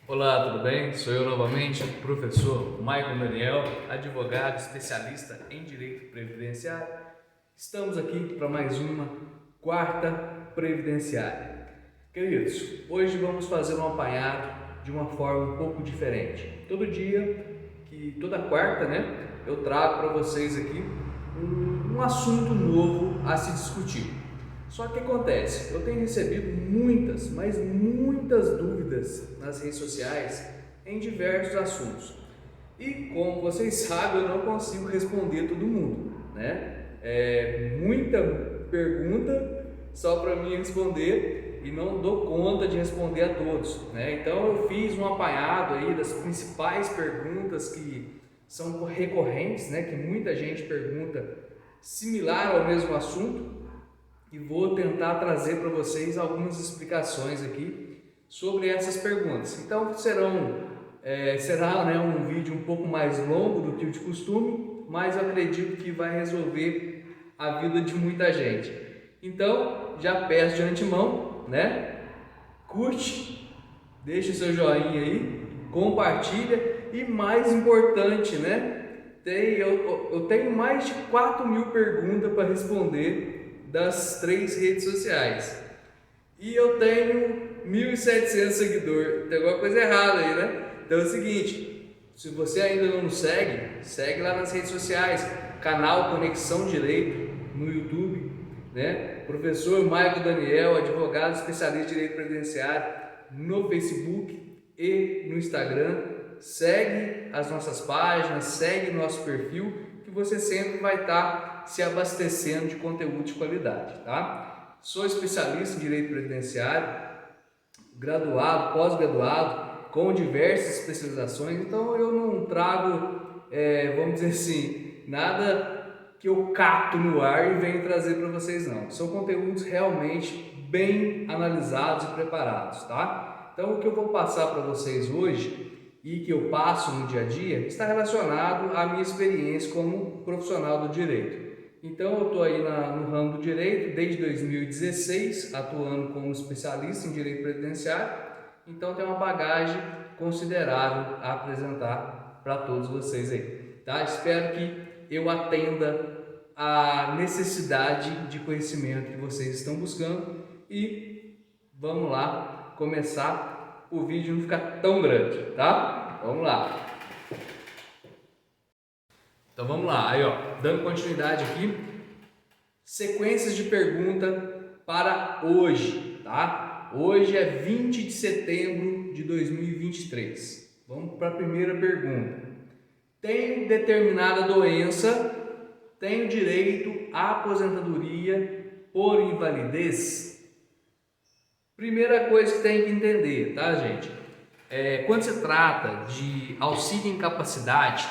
Olá, tudo bem? Sou eu novamente, o professor Maicon Daniel, advogado especialista em direito previdenciário. Estamos aqui para mais uma quarta previdenciária. Queridos, hoje vamos fazer um apanhado de uma forma um pouco diferente. Toda quarta, eu trago para vocês aqui um assunto novo a se discutir. Só que acontece, eu tenho recebido muitas, mas muitas dúvidas nas redes sociais em diversos assuntos. E como vocês sabem, eu não consigo responder todo mundo, né? É muita pergunta só para mim responder e não dou conta de responder a todos, né? Então eu fiz um apanhado aí das principais perguntas que são recorrentes, né? Que muita gente pergunta similar ao mesmo assunto e vou tentar trazer para vocês algumas explicações aqui sobre essas perguntas. Então será um vídeo um pouco mais longo do que o de costume, mas eu acredito que vai resolver a vida de muita gente. Então já peço de antemão, né? Curte, deixa o seu joinha aí, compartilha e mais importante, né? Eu tenho mais de 4.000 perguntas para responder das 3 redes sociais. E eu tenho 1.700 seguidores. Tem alguma coisa errada aí, né? Então é o seguinte, se você ainda não nos segue, segue lá nas redes sociais, canal Conexão Direito no YouTube, né? Professor Maicon Daniel, advogado especialista em direito previdenciário no Facebook e no Instagram. Segue as nossas páginas, segue nosso perfil, que você sempre vai estar se abastecendo de conteúdo de qualidade, tá? Sou especialista em direito previdenciário, graduado, pós-graduado, com diversas especializações, então eu não trago, vamos dizer assim, nada que eu capto no ar e venho trazer para vocês não. São conteúdos realmente bem analisados e preparados, tá? Então o que eu vou passar para vocês hoje e que eu passo no dia a dia está relacionado à minha experiência como profissional do direito. Então eu estou aí no ramo do direito desde 2016, atuando como especialista em direito previdenciário, então tem uma bagagem considerável a apresentar para todos vocês aí, tá? Espero que eu atenda a necessidade de conhecimento que vocês estão buscando e vamos lá começar o vídeo não ficar tão grande, tá? Vamos lá. Então vamos lá, aí ó, dando continuidade aqui, sequências de pergunta para hoje, tá? Hoje é 20 de setembro de 2023. Vamos para a primeira pergunta. Tenho determinada doença, tenho direito à aposentadoria por invalidez? Primeira coisa que tem que entender, tá, gente? Quando se trata de auxílio incapacidade,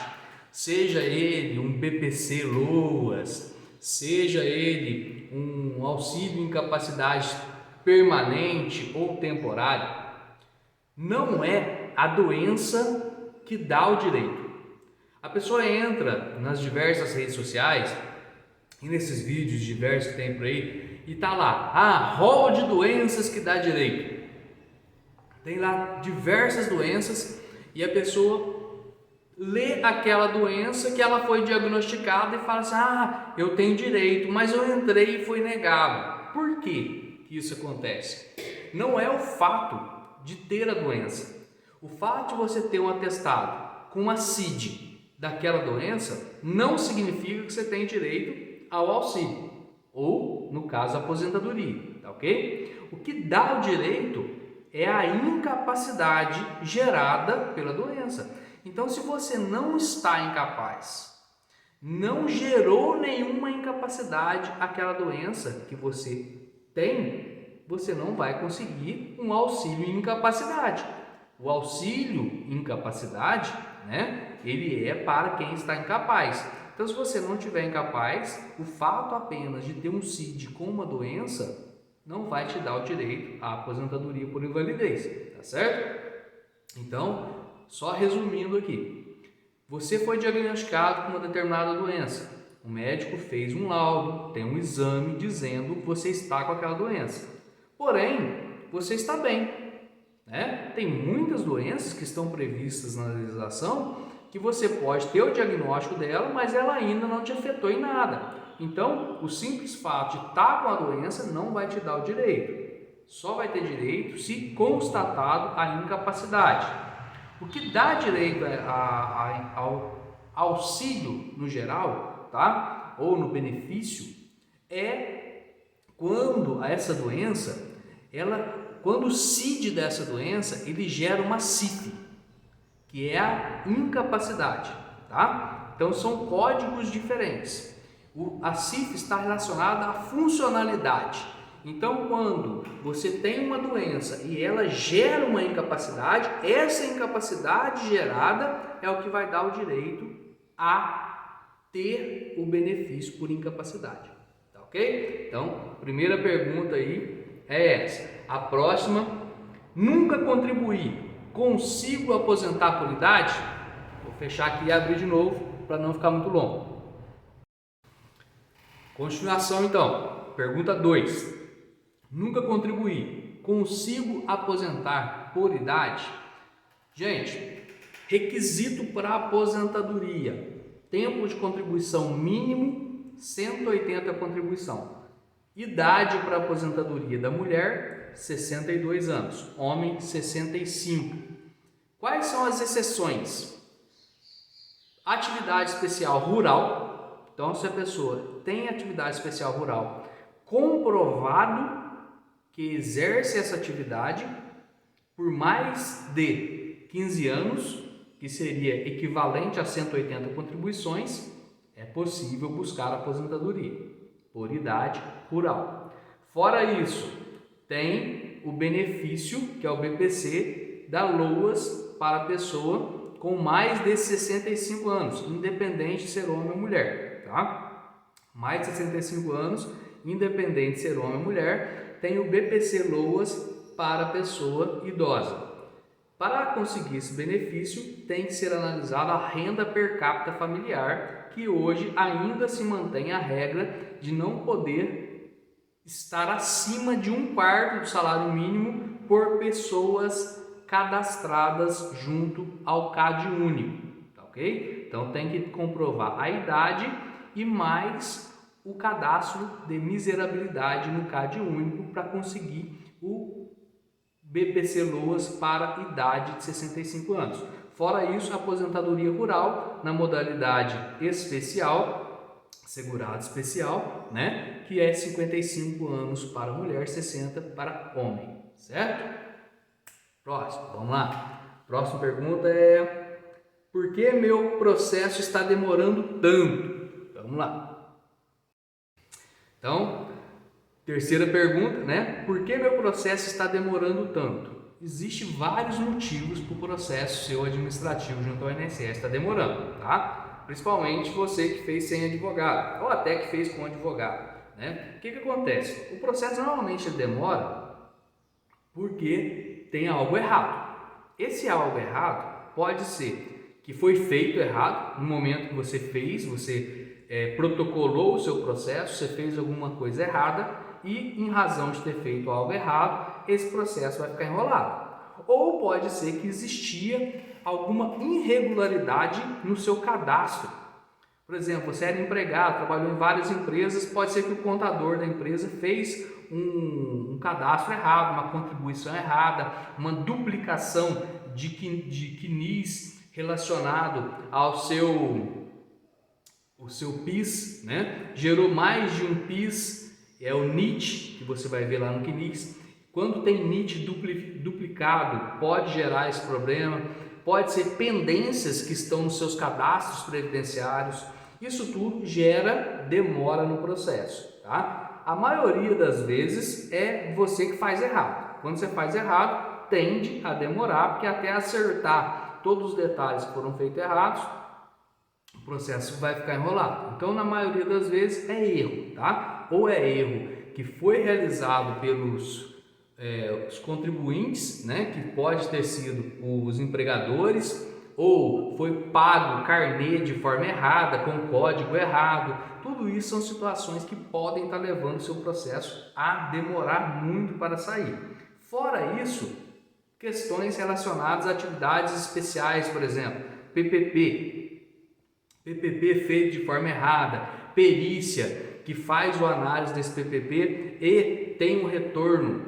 seja ele um BPC LOAS, seja ele um auxílio incapacidade permanente ou temporário, não é a doença que dá o direito. A pessoa entra nas diversas redes sociais e nesses vídeos diversos que tem por aí e tá lá, rol de doenças que dá direito. Tem lá diversas doenças e a pessoa lê aquela doença que ela foi diagnosticada e fala assim, eu tenho direito, mas eu entrei e foi negado. Por que isso acontece? Não é o fato de ter a doença. O fato de você ter um atestado com a CID daquela doença não significa que você tem direito ao auxílio, ou no caso a aposentadoria, tá ok? O que dá o direito é a incapacidade gerada pela doença. Então, se você não está incapaz, não gerou nenhuma incapacidade aquela doença que você tem, você não vai conseguir um auxílio incapacidade. O auxílio incapacidade, ele é para quem está incapaz. Então, se você não estiver incapaz, o fato apenas de ter um CID com uma doença não vai te dar o direito à aposentadoria por invalidez, tá certo? Então, só resumindo aqui, você foi diagnosticado com uma determinada doença, o médico fez um laudo, tem um exame dizendo que você está com aquela doença, porém, você está bem, né? Tem muitas doenças que estão previstas na legislação que você pode ter o diagnóstico dela, mas ela ainda não te afetou em nada. Então, o simples fato de estar com a doença não vai te dar o direito. Só vai ter direito se constatado a incapacidade. O que dá direito ao auxílio no geral, tá? Ou no benefício, é quando essa doença, quando o CID dessa doença, ele gera uma CIF, que é a incapacidade, tá? Então são códigos diferentes. A CIF está relacionada à funcionalidade. Então, quando você tem uma doença e ela gera uma incapacidade, essa incapacidade gerada é o que vai dar o direito a ter o benefício por incapacidade, tá ok? Então, a primeira pergunta aí é essa. A próxima, nunca contribuir, consigo aposentar por idade? Vou fechar aqui e abrir de novo para não ficar muito longo. Continuação então, pergunta 2. Nunca contribuí, consigo aposentar por idade? Gente, requisito para aposentadoria: tempo de contribuição mínimo 180 contribuição. Idade para aposentadoria da mulher 62 anos, homem 65. Quais são as exceções? Atividade especial rural. Então, se a pessoa tem atividade especial rural, comprovado que exerce essa atividade por mais de 15 anos, que seria equivalente a 180 contribuições, é possível buscar aposentadoria por idade rural. Fora isso, tem o benefício, que é o BPC, da LOAS para a pessoa com mais de 65 anos, independente de ser homem ou mulher, tá? Mais de 65 anos, independente de ser homem ou mulher, tem o BPC LOAS para a pessoa idosa. Para conseguir esse benefício, tem que ser analisada a renda per capita familiar, que hoje ainda se mantém a regra de não poder estar acima de 1/4 do salário mínimo por pessoas cadastradas junto ao CAD único, tá ok? Então tem que comprovar a idade e mais o cadastro de miserabilidade no CAD único para conseguir o BPC LOAS para idade de 65 anos. Fora isso, a aposentadoria rural na modalidade especial, segurado especial, né? Que é 55 anos para mulher, 60 para homem, certo? Próximo, vamos lá. Próxima pergunta é: por que meu processo está demorando tanto? Vamos lá. Então, terceira pergunta, né? Por que meu processo está demorando tanto? Existem vários motivos para o processo seu administrativo junto ao INSS estar demorando, tá? Principalmente você que fez sem advogado, ou até que fez com advogado, né? O que acontece? O processo normalmente demora porque tem algo errado. Esse algo errado pode ser que foi feito errado no momento que você fez, você protocolou o seu processo, você fez alguma coisa errada e, em razão de ter feito algo errado, esse processo vai ficar enrolado. Ou pode ser que existia alguma irregularidade no seu cadastro. Por exemplo, você era empregado, trabalhou em várias empresas, pode ser que o contador da empresa fez um cadastro errado, uma contribuição errada, uma duplicação de CNIS relacionado ao seu PIS, né? Gerou mais de um PIS, é o NIT, que você vai ver lá no CNIS. Quando tem NIT duplicado, pode gerar esse problema, pode ser pendências que estão nos seus cadastros previdenciários. Isso tudo gera demora no processo, tá? A maioria das vezes é você que faz errado. Quando você faz errado, tende a demorar, porque até acertar todos os detalhes que foram feitos errados, o processo vai ficar enrolado. Então, na maioria das vezes é erro, tá? Ou é erro que foi realizado pelos os contribuintes, né? Que pode ter sido os empregadores, ou foi pago carnê de forma errada, com código errado. Tudo isso são situações que podem estar levando o seu processo a demorar muito para sair. Fora isso, questões relacionadas a atividades especiais, por exemplo, PPP feito de forma errada, perícia, que faz o análise desse PPP e tem um retorno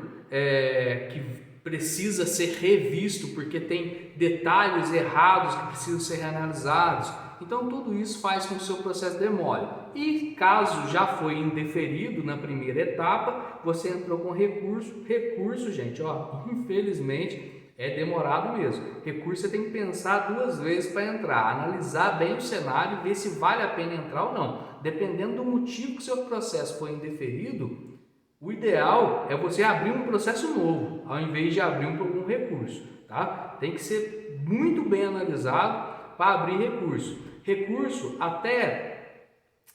que precisa ser revisto porque tem detalhes errados que precisam ser reanalisados. Então tudo isso faz com que o seu processo demore. E caso já foi indeferido na primeira etapa, você entrou com recurso, gente, ó, infelizmente é demorado mesmo. Recurso você tem que pensar 2 vezes para entrar, analisar bem o cenário e ver se vale a pena entrar ou não. Dependendo do motivo que o seu processo foi indeferido, o ideal é você abrir um processo novo, ao invés de abrir um recurso, tá? Tem que ser muito bem analisado para abrir recurso. Recurso até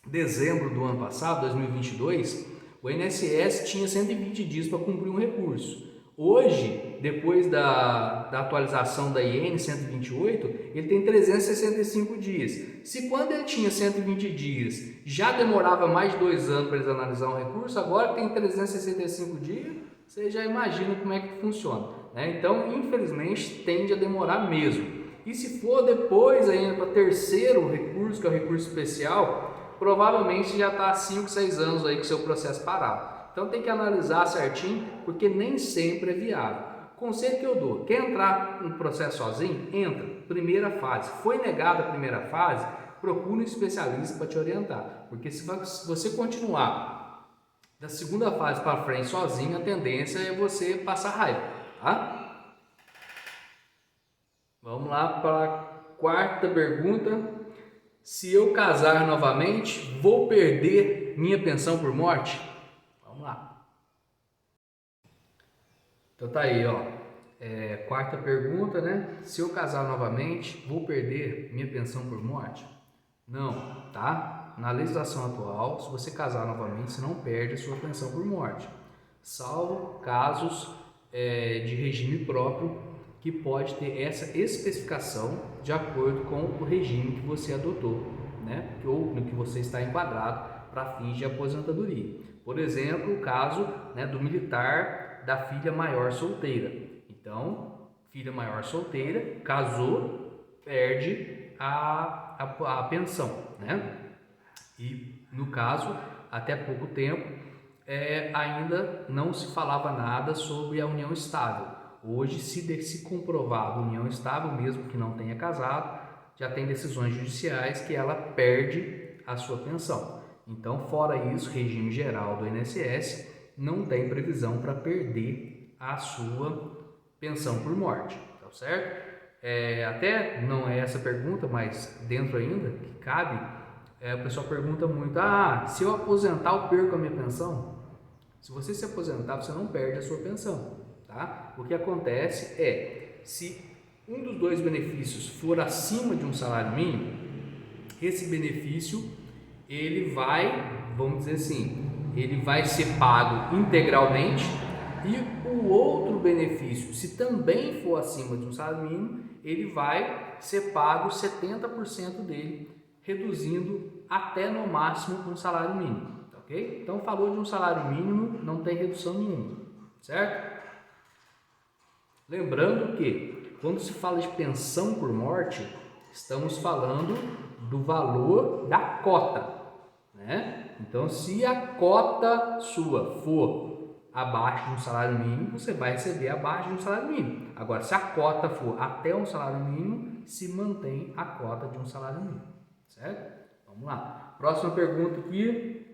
dezembro do ano passado, 2022, o INSS tinha 120 dias para cumprir um recurso. Hoje, depois da atualização da IN 128, ele tem 365 dias. Se quando ele tinha 120 dias já demorava mais de 2 anos para eles analisar um recurso, agora tem 365 dias, você já imagina como é que funciona, né? Então, infelizmente, tende a demorar mesmo. E se for depois ainda para terceiro recurso, que é o recurso especial, provavelmente já está 5, 6 anos aí com o seu processo parado. Então tem que analisar certinho, porque nem sempre é viável. Conselho que eu dou: quer entrar no processo sozinho? Entra. Primeira fase. Foi negada a primeira fase? Procure um especialista para te orientar. Porque se você continuar da segunda fase para frente sozinho, a tendência é você passar raiva, tá? Vamos lá para a quarta pergunta. Se eu casar novamente, vou perder minha pensão por morte? Vamos lá. Então tá aí, ó. Quarta pergunta, né? Se eu casar novamente, vou perder minha pensão por morte? Não, tá? Na legislação atual, se você casar novamente, você não perde a sua pensão por morte, salvo casos de regime próprio que pode ter essa especificação de acordo com o regime que você adotou, né? Ou no que você está enquadrado para fins de aposentadoria. Por exemplo, o caso, né, do militar da filha maior solteira. Então, filha maior solteira, casou, perde a pensão, né? E no caso, até pouco tempo, ainda não se falava nada sobre a união estável. Hoje, se comprovado união estável, mesmo que não tenha casado, já tem decisões judiciais que ela perde a sua pensão. Então, fora isso, regime geral do INSS não tem previsão para perder a sua pensão por morte, tá certo? Até não é essa pergunta, mas dentro ainda, que cabe, o pessoal pergunta muito: se eu aposentar, eu perco a minha pensão? Se você se aposentar, você não perde a sua pensão, tá? O que acontece se um dos 2 benefícios for acima de um salário mínimo, esse benefício, ele vai, vamos dizer assim, ele vai ser pago integralmente, e o outro benefício, se também for acima de um salário mínimo, ele vai ser pago 70% dele, reduzindo até no máximo um salário mínimo. Okay? Então, falou de um salário mínimo, não tem redução nenhuma, certo? Lembrando que, quando se fala de pensão por morte, estamos falando do valor da cota, né? Então, se a cota sua for abaixo de um salário mínimo, você vai receber abaixo de um salário mínimo. Agora, se a cota for até um salário mínimo, se mantém a cota de um salário mínimo, certo? Vamos lá. Próxima pergunta aqui.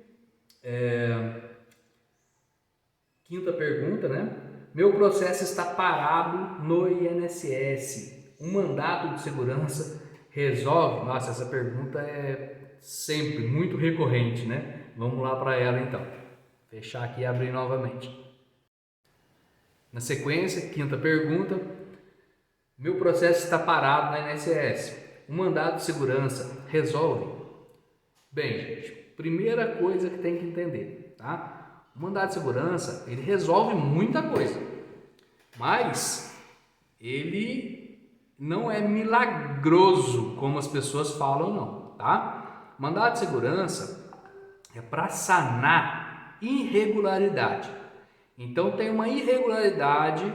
Quinta pergunta, né? Meu processo está parado no INSS. Um mandado de segurança resolve? Nossa, essa pergunta é sempre muito recorrente, né? Vamos lá para ela então. Fechar aqui e abrir novamente. Na sequência, quinta pergunta. Meu processo está parado no INSS. Um mandado de segurança resolve? Bem, gente, primeira coisa que tem que entender, tá? O mandado de segurança, ele resolve muita coisa, mas ele não é milagroso, como as pessoas falam, não, tá? Mandado de segurança é para sanar irregularidade. Então, tem uma irregularidade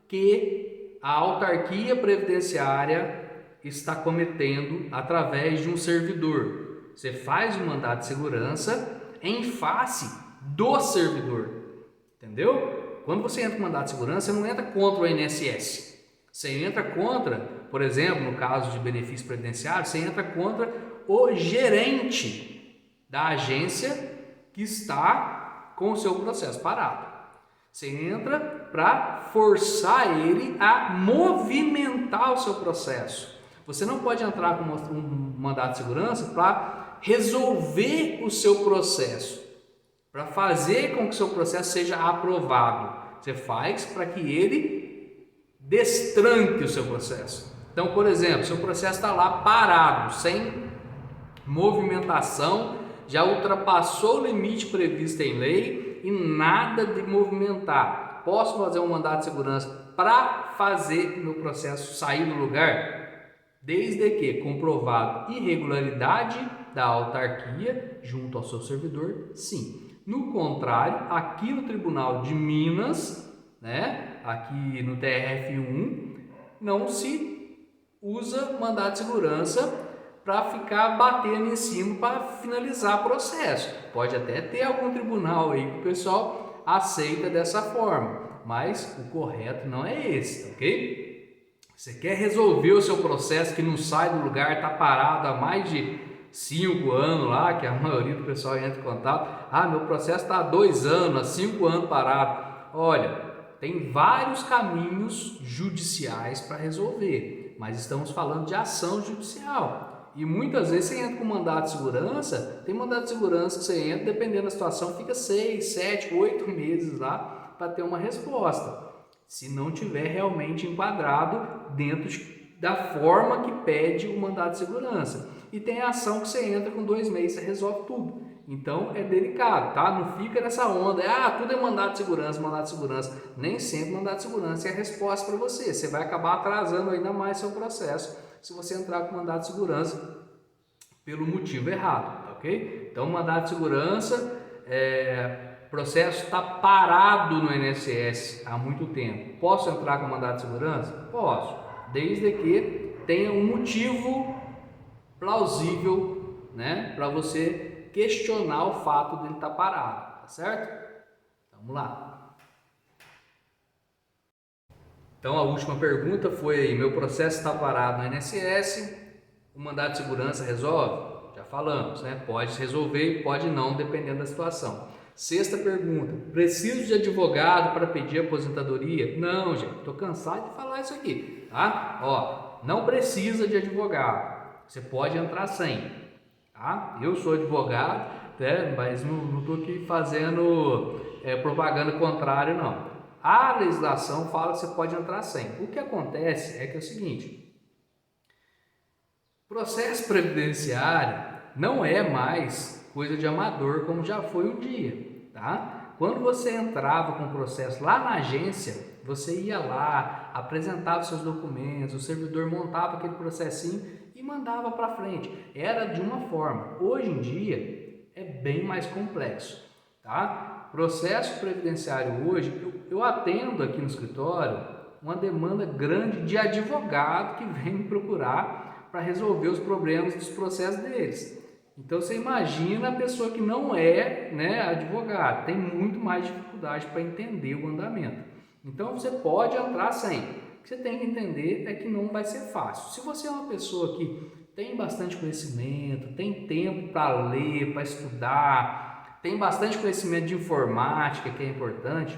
que a autarquia previdenciária está cometendo através de um servidor. Você faz o mandado de segurança em face do servidor, entendeu? Quando você entra com mandado de segurança, você não entra contra o INSS. Você entra contra, por exemplo, no caso de benefício previdenciário, você entra contra o gerente da agência que está com o seu processo parado. Você entra para forçar ele a movimentar o seu processo. Você não pode entrar com um mandado de segurança para resolver o seu processo, para fazer com que o seu processo seja aprovado. Você faz para que ele destranque o seu processo. Então, por exemplo, seu processo está lá parado, sem movimentação, já ultrapassou o limite previsto em lei e nada de movimentar. Posso fazer um mandado de segurança para fazer meu processo sair do lugar? Desde que comprovado irregularidade da autarquia junto ao seu servidor, sim. No contrário, aqui no Tribunal de Minas, aqui no TRF1, não se usa mandado de segurança para ficar batendo em cima para finalizar o processo. Pode até ter algum tribunal aí que o pessoal aceita dessa forma, mas o correto não é esse, ok? Você quer resolver o seu processo que não sai do lugar, está parado há mais de 5 anos lá, que a maioria do pessoal entra em contato. Meu processo está há 2 anos, há 5 anos parado. Olha, tem vários caminhos judiciais para resolver, mas estamos falando de ação judicial. E muitas vezes você entra com mandado de segurança, tem mandado de segurança que você entra, dependendo da situação, fica 6, 7, 8 meses lá para ter uma resposta. Se não tiver realmente enquadrado dentro da forma que pede o mandado de segurança. E tem a ação que você entra com 2 meses, você resolve tudo. Então é delicado, tá? Não fica nessa onda, tudo é mandado de segurança, mandado de segurança. Nem sempre mandado de segurança é a resposta para você. Você vai acabar atrasando ainda mais seu processo se você entrar com mandado de segurança pelo motivo errado, ok? Então mandado de segurança processo está parado no INSS há muito tempo. Posso entrar com mandado de segurança? Posso, desde que tenha um motivo plausível, para você questionar o fato dele estar parado, tá certo? Vamos lá. Então a última pergunta foi: meu processo está parado no INSS, o mandado de segurança resolve? Já falamos, Pode resolver e pode não, dependendo da situação. Sexta pergunta: preciso de advogado para pedir aposentadoria? Não, gente, estou cansado de falar isso aqui, tá? Não precisa de advogado, você pode entrar sem, tá? Eu sou advogado, mas não estou aqui fazendo propaganda contrária, não. A legislação fala que você pode entrar sem. O que acontece é que é o seguinte: processo previdenciário não é mais coisa de amador como já foi um dia, tá? Quando você entrava com o processo lá na agência, você ia lá, apresentava seus documentos, o servidor montava aquele processinho e mandava para frente. Era de uma forma. Hoje em dia é bem mais complexo, tá? Processo previdenciário hoje, eu atendo aqui no escritório uma demanda grande de advogado que vem me procurar para resolver os problemas dos processos deles. Então você imagina a pessoa que não é advogado, tem muito mais dificuldade para entender o andamento. Então você pode entrar sem. O que você tem que entender é que não vai ser fácil. Se você é uma pessoa que tem bastante conhecimento, tem tempo para ler, para estudar, tem bastante conhecimento de informática, que é importante,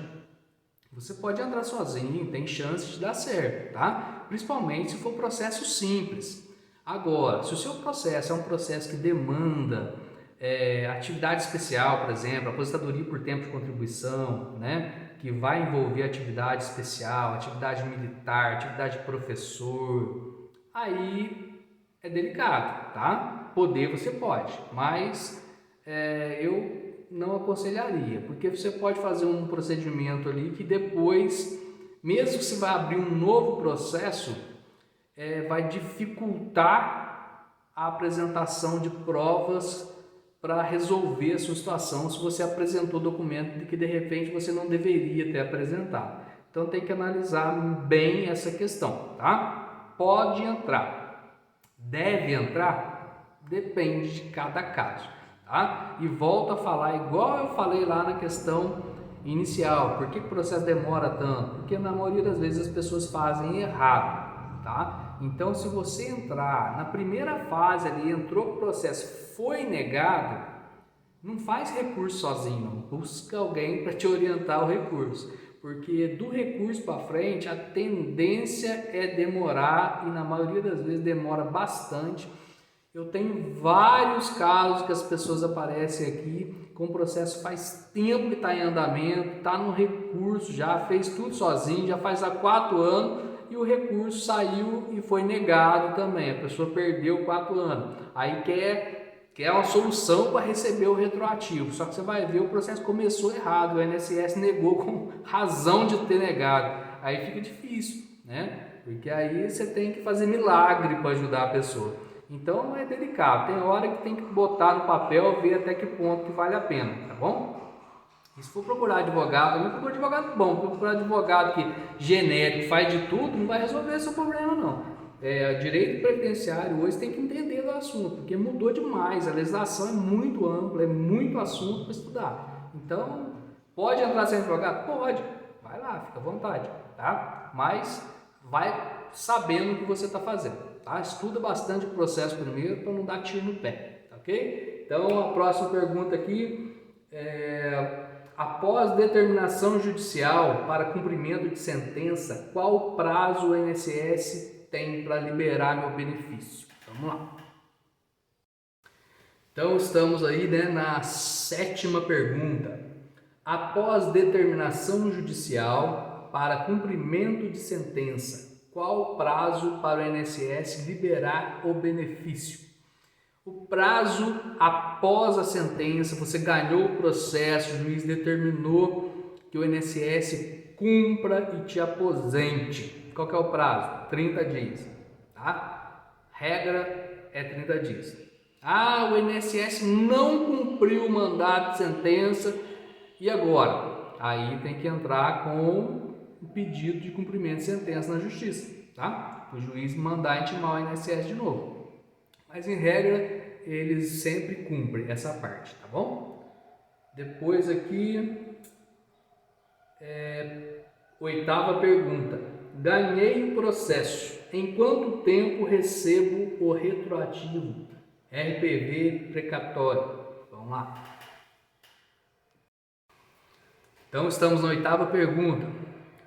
você pode entrar sozinho, tem chance de dar certo, tá? Principalmente se for processo simples. Agora, se o seu processo é um processo que demanda atividade especial, por exemplo, aposentadoria por tempo de contribuição, que vai envolver atividade especial, atividade militar, atividade de professor, aí é delicado, tá? Poder você pode, mas eu não aconselharia, porque você pode fazer um procedimento ali que depois, mesmo que você vai abrir um novo processo, vai dificultar a apresentação de provas para resolver a sua situação se você apresentou documento de que de repente você não deveria ter apresentado. Então tem que analisar bem essa questão, tá? Pode entrar, deve entrar, depende de cada caso, tá? E volto a falar igual eu falei lá na questão inicial. Por que o processo demora tanto? Porque na maioria das vezes as pessoas fazem errado, tá? Então se você entrar na primeira fase ali, entrou o processo, foi negado, não faz recurso sozinho, não. Busca alguém para te orientar o recurso, porque do recurso para frente a tendência é demorar, e na maioria das vezes demora bastante. Eu tenho vários casos que as pessoas aparecem aqui com o processo faz tempo que está em andamento, está no recurso, já fez tudo sozinho, já faz há 4 anos e o recurso saiu e foi negado também, a pessoa perdeu 4 anos, aí quer uma solução para receber o retroativo, só que você vai ver o processo começou errado, o INSS negou com razão de ter negado, aí fica difícil, né? Porque aí você tem que fazer milagre para ajudar a pessoa. Então é delicado, tem hora que tem que botar no papel, ver até que ponto que vale a pena, tá bom? E se for procurar advogado, também procura advogado bom, procurar advogado que genérico, faz de tudo, não vai resolver seu problema não. Direito previdenciário hoje tem que entender do assunto, porque mudou demais, a legislação é muito ampla, é muito assunto para estudar. Então, pode entrar sem advogado? Pode, vai lá, fica à vontade, tá? Mas vai sabendo o que você está fazendo. Tá? Estuda bastante o processo primeiro para não dar tiro no pé, ok? Então a próxima pergunta aqui após determinação judicial para cumprimento de sentença, qual prazo o INSS tem para liberar meu benefício? Vamos lá. Então estamos aí, né, na 7ª pergunta. Após determinação judicial para cumprimento de sentença, qual o prazo para o INSS liberar o benefício? O prazo após a sentença, você ganhou o processo, o juiz determinou que o INSS cumpra e te aposente. Qual que é o prazo? 30 dias, tá? Regra é 30 dias. O INSS não cumpriu o mandato de sentença, e agora? Aí tem que entrar com o pedido de cumprimento de sentença na justiça, tá? O juiz mandar intimar o INSS de novo. Mas em regra, eles sempre cumprem essa parte, tá bom? Depois aqui, 8ª pergunta. Ganhei o processo. Em quanto tempo recebo o retroativo? RPV precatório. Vamos lá. Então estamos na 8ª pergunta.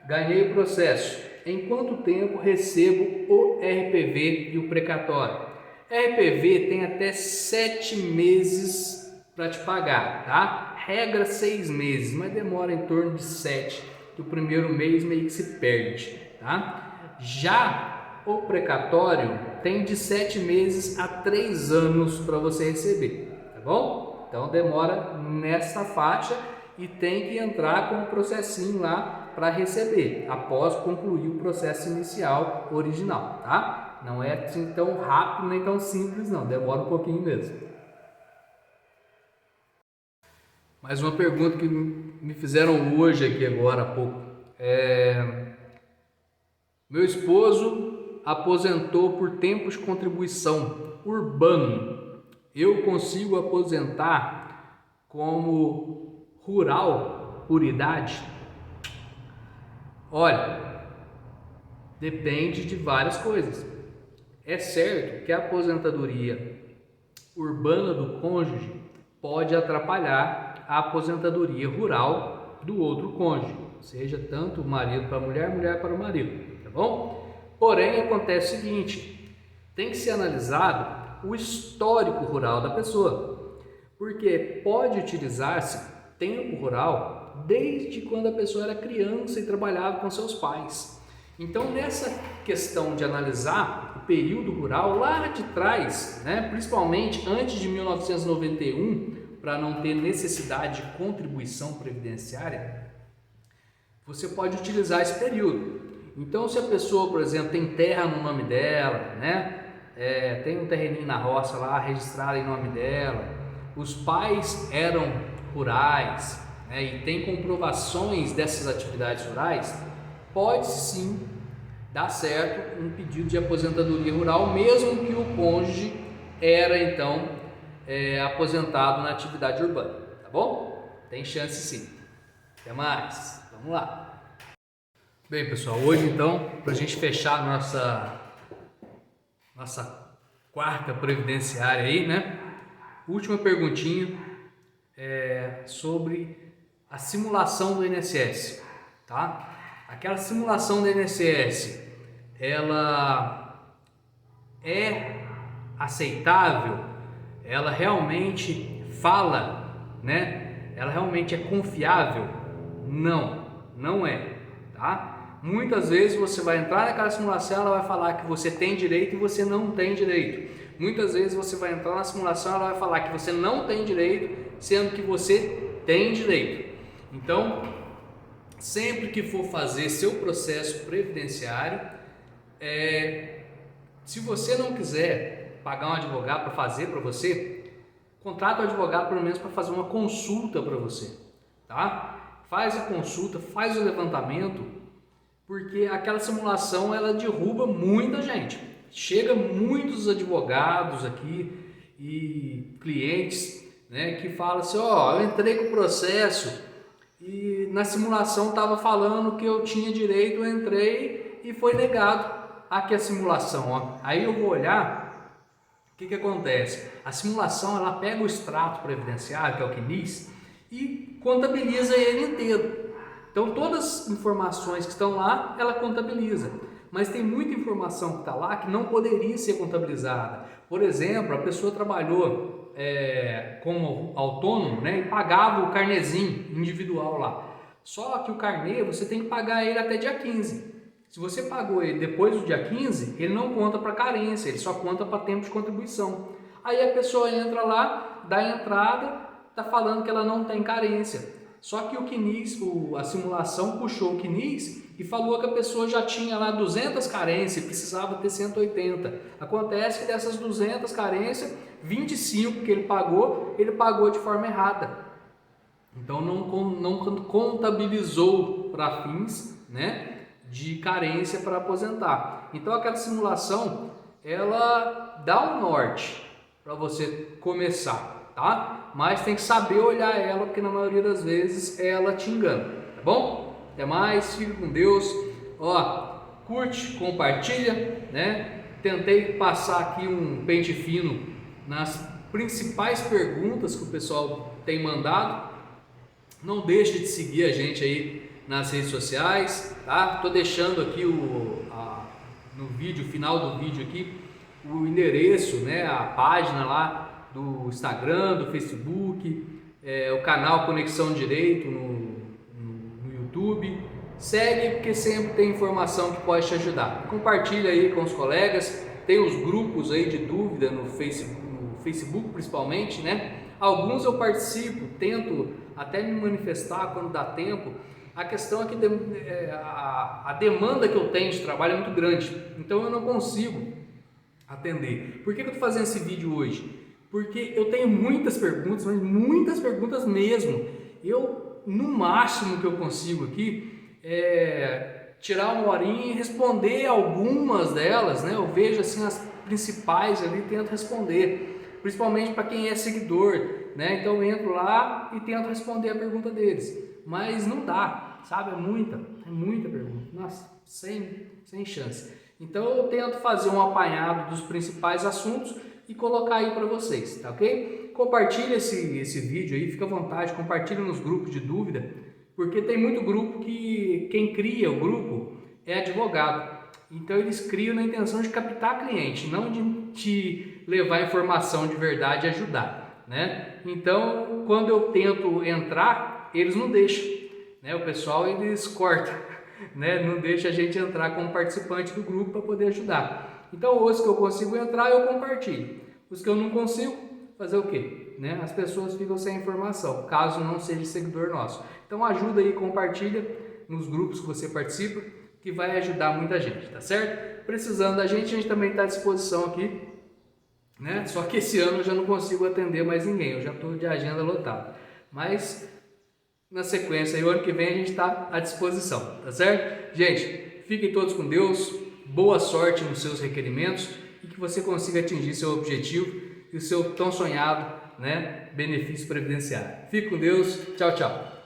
Ganhei o processo. Em quanto tempo recebo o RPV e o precatório? RPV tem até 7 meses para te pagar, tá? Regra 6 meses, mas demora em torno de 7, que o primeiro mês meio que se perde, tá? Já o precatório tem de 7 meses a 3 anos para você receber, tá bom? Então demora nessa faixa e tem que entrar com o processinho lá para receber, após concluir o processo inicial original, tá? Não é assim tão rápido nem tão simples não, demora um pouquinho mesmo. Mais uma pergunta que me fizeram hoje aqui agora há pouco. Meu esposo aposentou por tempo de contribuição urbano. Eu consigo aposentar como rural por idade? Olha, depende de várias coisas. É certo que a aposentadoria urbana do cônjuge pode atrapalhar a aposentadoria rural do outro cônjuge, seja tanto o marido para a mulher, mulher para o marido, tá bom? Porém, acontece o seguinte, tem que ser analisado o histórico rural da pessoa, porque pode utilizar-se tempo rural desde quando a pessoa era criança e trabalhava com seus pais. Então, nessa questão de analisar o período rural lá de trás, né, principalmente antes de 1991, para não ter necessidade de contribuição previdenciária, você pode utilizar esse período. Então, se a pessoa, por exemplo, tem terra no nome dela, né, tem um terreninho na roça lá registrado em nome dela, os pais eram rurais, né, e tem comprovações dessas atividades rurais, pode sim dar certo um pedido de aposentadoria rural, mesmo que o cônjuge era então aposentado na atividade urbana, tá bom? Tem chance sim. Até mais, vamos lá. Bem, pessoal, hoje então, para a gente fechar nossa quarta previdenciária aí, né? Última perguntinha sobre a simulação do INSS, tá? Aquela simulação do INSS, ela é aceitável? Ela realmente fala, né? Ela realmente é confiável? Não, não é, tá? Muitas vezes você vai entrar naquela simulação, ela vai falar que você tem direito e você não tem direito. Muitas vezes você vai entrar na simulação, ela vai falar que você não tem direito, sendo que você tem direito. Então, sempre que for fazer seu processo previdenciário, se você não quiser pagar um advogado para fazer para você, contrata um advogado pelo menos para fazer uma consulta para você, tá? Faz a consulta, faz o levantamento, porque aquela simulação ela derruba muita gente. Chega muitos advogados aqui e clientes, né, que falam assim, eu entrei com o processo e na simulação estava falando que eu tinha direito, eu entrei e foi negado. Aqui a simulação, aí eu vou olhar, o que acontece? A simulação ela pega o extrato previdenciário, que é o CNIS, e contabiliza ele inteiro. Então todas as informações que estão lá, ela contabiliza. Mas tem muita informação que está lá que não poderia ser contabilizada. Por exemplo, a pessoa trabalhou como autônomo, né, e pagava o carnezinho individual lá. Só que o carnê você tem que pagar ele até dia 15. Se você pagou ele depois do dia 15, ele não conta para carência, ele só conta para tempo de contribuição. Aí a pessoa entra lá, dá a entrada, está falando que ela não tem carência. Só que o CNIS, a simulação puxou o CNIS e falou que a pessoa já tinha lá 200 carências e precisava ter 180. Acontece que dessas 200 carências, 25 que ele pagou de forma errada. Então não contabilizou para fins, né, de carência para aposentar. Então aquela simulação, ela dá um norte para você começar, tá? Mas tem que saber olhar ela, porque na maioria das vezes ela te engana, tá bom? Até mais, fique com Deus. Curte, compartilha, né? Tentei passar aqui um pente fino nas principais perguntas que o pessoal tem mandado. Não deixe de seguir a gente aí nas redes sociais, tá? Tô deixando aqui no vídeo, final do vídeo aqui, o endereço, né? A página lá do Instagram, do Facebook, o canal Conexão Direito no YouTube. Segue, porque sempre tem informação que pode te ajudar. Compartilha aí com os colegas. Tem os grupos aí de dúvida no Facebook principalmente, né? Alguns eu participo, tento até me manifestar quando dá tempo. A questão é que a demanda que eu tenho de trabalho é muito grande, então eu não consigo atender. Por que eu estou fazendo esse vídeo hoje? Porque eu tenho muitas perguntas, mas muitas perguntas mesmo. No máximo que eu consigo aqui, tirar uma horinha e responder algumas delas, né? Eu vejo assim as principais ali e tento responder, principalmente para quem é seguidor, né? Então eu entro lá e tento responder a pergunta deles, mas não dá, sabe? É muita pergunta, nossa, sem chance. Então eu tento fazer um apanhado dos principais assuntos e colocar aí para vocês, tá ok? Compartilha esse vídeo aí, fica à vontade, compartilha nos grupos de dúvida, porque tem muito grupo que quem cria o grupo é advogado. Então eles criam na intenção de captar cliente, não de te levar informação de verdade e ajudar, né? Então quando eu tento entrar, eles não deixam, né? O pessoal eles cortam, né? Não deixa a gente entrar como participante do grupo para poder ajudar. Então os que eu consigo entrar eu compartilho, os que eu não consigo, fazer o quê? Né? As pessoas ficam sem informação, caso não seja seguidor nosso. Então ajuda aí, compartilha nos grupos que você participa, que vai ajudar muita gente, tá certo? Precisando da gente, a gente também está à disposição aqui, né? Só que esse ano eu já não consigo atender mais ninguém, eu já estou de agenda lotada. Mas na sequência. E o ano que vem a gente está à disposição, tá certo? Gente, fiquem todos com Deus, boa sorte nos seus requerimentos e que você consiga atingir seu objetivo e o seu tão sonhado, benefício previdenciário. Fique com Deus, tchau, tchau.